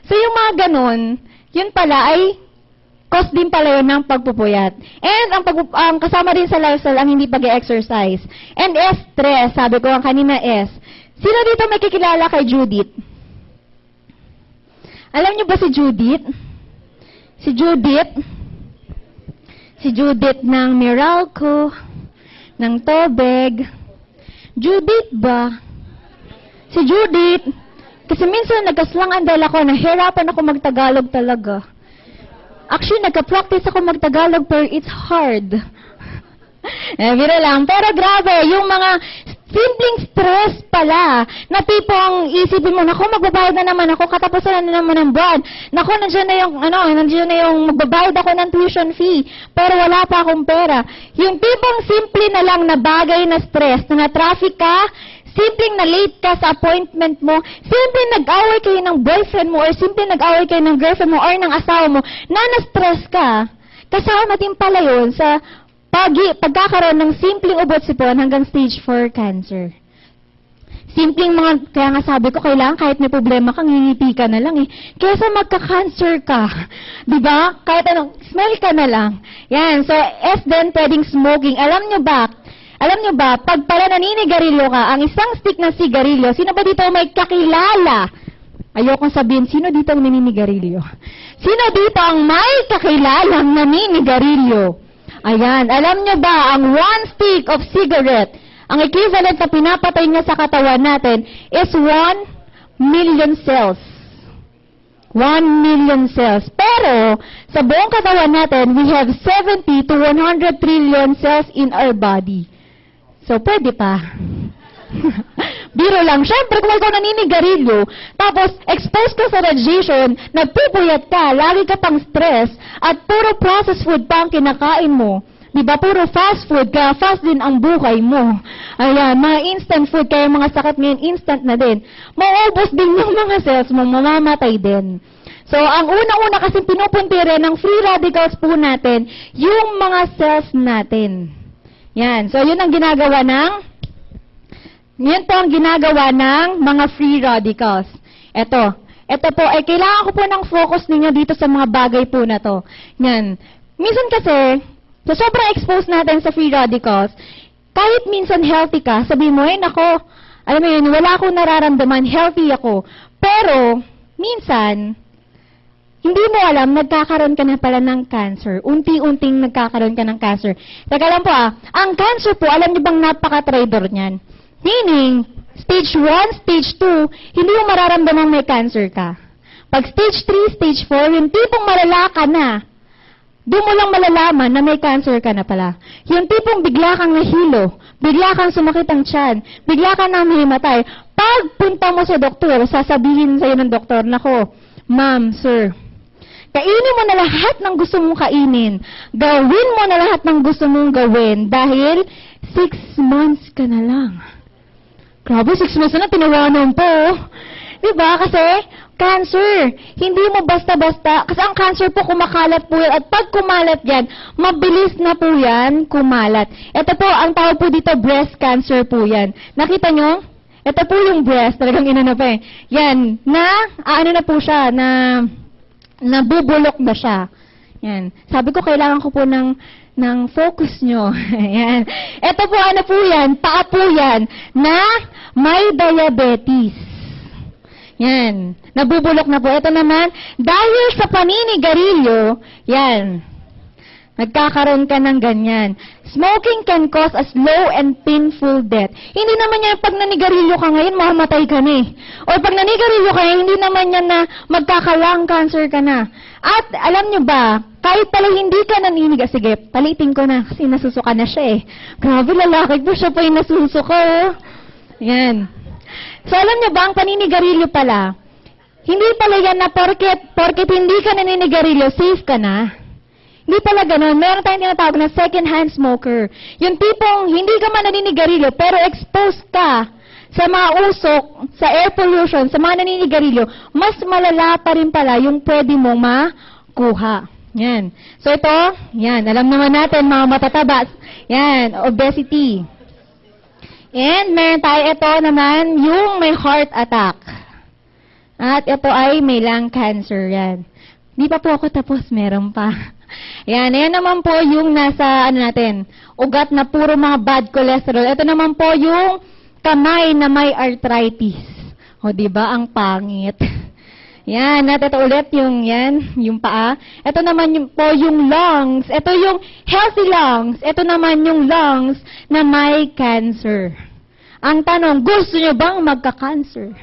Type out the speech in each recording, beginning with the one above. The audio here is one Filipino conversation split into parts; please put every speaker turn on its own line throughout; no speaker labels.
So yung mga ganun, yun pala ay cause din pala yun ng pagpupuyat. And ang kasama din sa lifestyle ang hindi pag-exercise. And S, stress. Sabi ko ang kanina S. Sino dito may kikilala kay Judith? Alam niyo ba si Judith? Si Judith? Si Judith ng Meralco, ng Tobeg. Judith ba? Si Judith. Kasi minsan nagkaslangan dahil ako, nahirapan ako magtagalog talaga. Actually, nagka-practice ako magtagalog pero it's hard. Biro lang. Pero grabe, yung mga simpleng stress pala, na tipong isipin mo, naku, magbabayad na naman ako, katapusan na naman ng buwan. Naku, nandiyan na yung magbabayad ako ng tuition fee, pero wala pa akong pera. Yung tipong simple na lang na bagay na stress, na na-traffic ka, simpleng na late ka sa appointment mo, simpleng nag-away kayo ng boyfriend mo, or simpleng nag-away kayo ng girlfriend mo, or ng asawa mo, na na-stress ka, kasama din pala yun sa pagkakaroon ng simpleng ubot-sipon hanggang stage 4 cancer. Simpleng mga, kaya nga sabi ko, kailangan kahit may problema kang ngingiti ka na lang eh. Kesa magka-cancer ka. Diba? Kahit anong, smile ka na lang. Yan. So, S din, pwedeng smoking. Alam nyo ba, pag pala naninigarilyo ka, ang isang stick ng sigarilyo, sino ba dito may kakilala? Ayokong sabihin, sino dito ang naninigarilyo? Sino dito ang may kakilalang naninigarilyo? Ayan, alam nyo ba, ang one stick of cigarette, ang equivalent na pinapatay niya sa katawan natin is 1 million cells. 1 million cells. Pero, sa buong katawan natin, we have 70 to 100 trillion cells in our body. So, pwede pa. Biro lang. Siyempre, kung ikaw naninigarilyo, tapos expose ka sa radiation, nagpupuyat ka, lagi ka pang stress, at puro processed food pa ang kinakain mo. Diba? Puro fast food, kaya fast din ang buhay mo. Ayan, mga instant food, kaya mga sakit ngayon, instant na din. Maubos din yung mga cells mo, mamamatay din. So, ang una-una kasi pinupuntire ng free radicals po natin, yung mga cells natin. Yan. So, yun ang ginagawa Yan po ang ginagawa ng mga free radicals. Ito po, ay kailangan ko po ng focus ninyo dito sa mga bagay po na to. Yan. Minsan kasi, sa sobrang expose natin sa free radicals, kahit minsan healthy ka, sabihin mo, nako, alam mo yun, wala akong nararamdaman, healthy ako. Pero, minsan, hindi mo alam, nagkakaroon ka na pala ng cancer. Unti-unting nagkakaroon ka ng cancer. Teka lang po ang cancer po, alam niyo bang napaka-trader niyan? Meaning, stage 1, stage 2, hindi mo mararamdaman may cancer ka. Pag stage 3, stage 4, yung tipong malala ka na, doon mo lang malalaman na may cancer ka na pala. Yung tipong bigla kang nahilo, bigla kang sumakit ang tiyan, bigla kang nahimatay. Pag punta mo sa doktor, sasabihin sa'yo ng doktor, nako, ma'am, sir, kainin mo na lahat ng gusto mong kainin. Gawin mo na lahat ng gusto mong gawin dahil 6 months ka na lang. Grabe, 6 months na, tinawanan po. Diba? Kasi, cancer. Hindi mo basta-basta. Kasi ang cancer po, kumakalat po yan. At pag kumalat yan, mabilis na po yan kumalat. Ito po, ang tawag po dito, breast cancer po yan. Nakita nyo? Ito po yung breast. Talagang inano pa eh. Yan. Ano na po siya, nabubulok na siya. Yan. Sabi ko, kailangan ko po ng focus nyo. Yan. Ito po, ano po yan? Paa po yan na may diabetes. Yan. Nabubulok na po. Ito naman, dahil sa paninigarilyo, yan. Nagkakaroon ka ng ganyan. Smoking can cause a slow and painful death. Hindi naman yan, pag nanigarilyo ka ngayon, mamamatay ka na eh. O pag nanigarilyo ka, hindi naman yan na magkaka-lung cancer ka na. At alam nyo ba, kahit pala hindi ka naniniga, sige, palitin ko na kasi nasusuka na siya eh. Grabe, lalaki po siya pa yung nasusuka. Yan. So alam nyo ba, ang paninigarilyo pala, hindi pala yan na porket hindi ka naninigarilyo, safe ka na. Hindi pala ganun. Meron tayong tinatawag na second-hand smoker. Yung tipong hindi ka man naninigarilyo, pero exposed ka sa mga usok, sa air pollution, sa mga naninigarilyo, mas malala pa rin pala yung pwede mong makuha. Yan. So ito, yan, alam naman natin, mga matataba. Yan, obesity. And meron tayo ito naman, yung may heart attack. At ito ay may lung cancer. Yan. Di pa po ako tapos, meron pa. Yan, ayan naman po yung nasa, ugat na puro mga bad cholesterol. Ito naman po yung kamay na may arthritis. O, diba? Ang pangit. Yan, at ito ulit yung paa. Ito naman po yung lungs. Ito yung healthy lungs. Ito naman yung lungs na may cancer. Ang tanong, gusto nyo bang magka-cancer?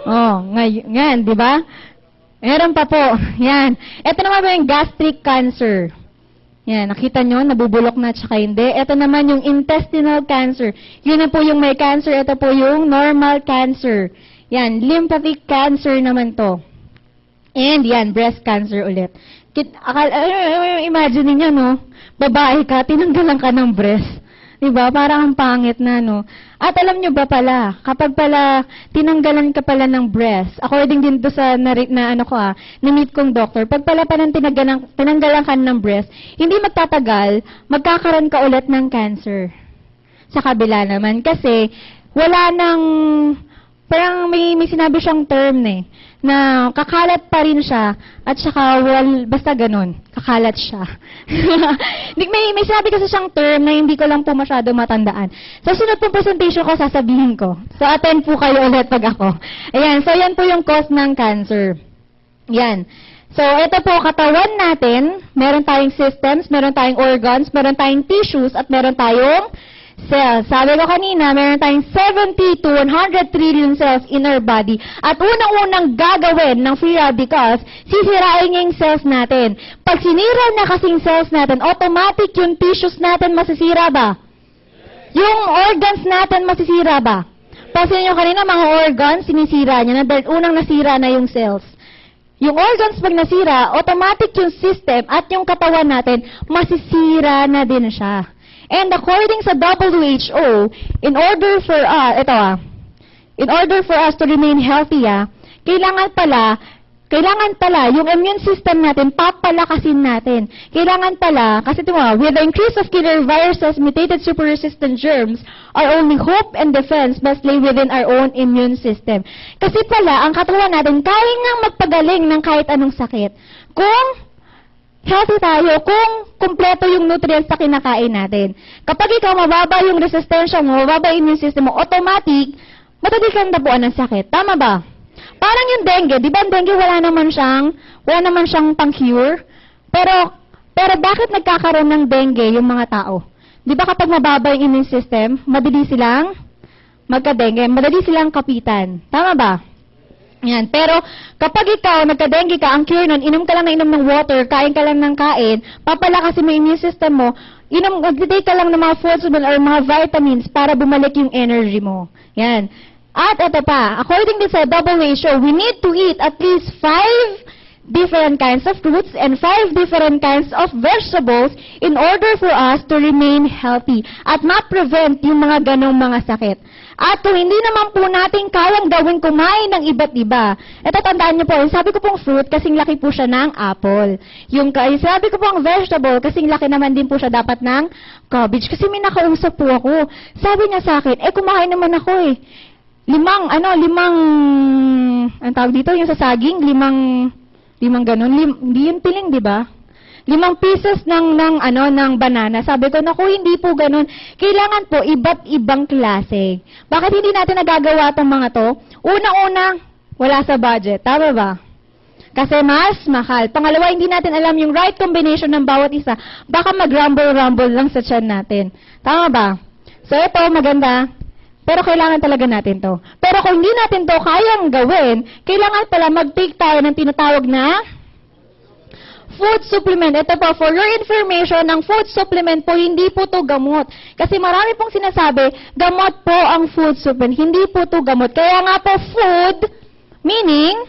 Oh, ngayon, di ba? Meron pa po. Yan. Ito naman po yung gastric cancer. Yan, nakita nyo, nabubulok na tsaka hindi. Ito naman yung intestinal cancer. Yun na po yung may cancer. Ito po yung normal cancer. Yan, lymphatic cancer naman to. And yan, breast cancer ulit. Imagine niyo, no? Babae ka, tinanggalan ka ng breast. Diba? Parang ang pangit na, no? At alam nyo ba pala, kapag pala tinanggalan ka pala ng breast, according din to sa na-meet kong doctor, pag pala tinanggalan ka ng breast, hindi magtatagal, magkakaroon ka ulit ng cancer. Sa kabila naman, kasi wala nang, parang may sinabi siyang term na kakalat pa rin siya, at saka, basta ganun, kakalat siya. may sinabi kasi siyang term na hindi ko lang po masyado matandaan. Sa sunod pong presentation ko, sasabihin ko. So, attend po kayo ulit pag ako. Ayan, so yan po yung cause ng cancer. Yan. So, ito po, katawan natin, meron tayong systems, meron tayong organs, meron tayong tissues, at meron tayong cells. Sabi ko kanina, meron tayong 70 to 100 trillion cells in our body. At unang-unang gagawin ng free radicals, sisirain niya yung cells natin. Pag sinira na kasing cells natin, automatic yung tissues natin masisira ba? Yung organs natin masisira ba? Kasi nyo kanina, mga organs, sinisira niya na dahil unang nasira na yung cells. Yung organs pag nasira, automatic yung system at yung katawan natin, masisira na din siya. And according sa WHO, in order for us to remain healthy, kailangan pala yung immune system natin, papalakasin natin. Kailangan pala, kasi with the increase of killer viruses, mutated super-resistant germs, our only hope and defense must lay within our own immune system. Kasi pala, ang katawan natin, kaya ngang magpagaling ng kahit anong sakit. Kung healthy tayo, kung kumpleto yung nutrients na kinakain natin. Kapag ikaw mababa yung resistensya mo, mababa yung immune system mo, automatic, madali kang tapuan ng sakit. Tama ba? Parang yung dengue, di ba ang dengue wala naman siyang pang-cure? Pero bakit nagkakaroon ng dengue yung mga tao? Di ba kapag mababa yung immune system, madali silang magka-dengue, madali silang kapitan. Tama ba? Yan. Pero, kapag ikaw, nagka-dengue ka, ang cure nun, inom ka lang ng water, kain ka lang ng kain, papalakasin mo yung immune system mo, mag-take ka lang ng mga foods or mga vitamins para bumalik yung energy mo. Yan. At ito pa, according to sa WHO, we need to eat at least 5 different kinds of fruits and 5 different kinds of vegetables in order for us to remain healthy at ma-prevent yung mga ganong mga sakit. At kung hindi naman po natin kayang gawin kumain ng iba't iba, ito tandaan niyo po, sabi ko pong fruit, kasing laki po siya ng apple. Yung sabi ko pong vegetable, kasing laki naman din po siya dapat ng cabbage. Kasi may nakausap po ako. Sabi niya sa akin, kumain naman ako ang tawag dito, yung sa saging, limang ganun, hindi yun piling, di ba? 5 pieces ng banana. Sabi ko, naku, hindi po ganun. Kailangan po iba't ibang klase. Bakit hindi natin nagagawa itong mga to? Una-una, wala sa budget. Tama ba? Kasi mas mahal. Pangalawa, hindi natin alam yung right combination ng bawat isa. Baka mag-rumble-rumble lang sa tiyan natin. Tama ba? So, ito, maganda. Pero kailangan talaga natin to. Pero kung hindi natin to kayang gawin, kailangan pala mag-take tayo ng tinatawag na food supplement. Ito po, for your information, ang food supplement po, hindi po to gamot. Kasi marami pong sinasabi, gamot po ang food supplement. Hindi po to gamot. Kaya nga po, food, meaning,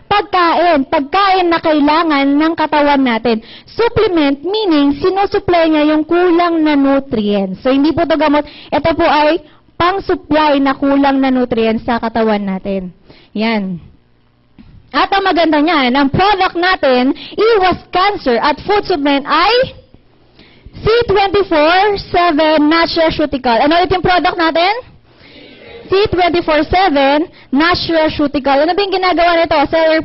pagkain na kailangan ng katawan natin. Supplement, meaning, sinusupply niya yung kulang na nutrients. So, hindi po to gamot. Ito po ay pang-supply na kulang na nutrients sa katawan natin. Yan. At ang maganda niyan, ang product natin, iwas cancer at food supplement ay C24/7 Naturalceutical. Ano ulit yung product natin? C, 24/7, Nash Rarceutical. Ano ba yung ginagawa nito? Cellular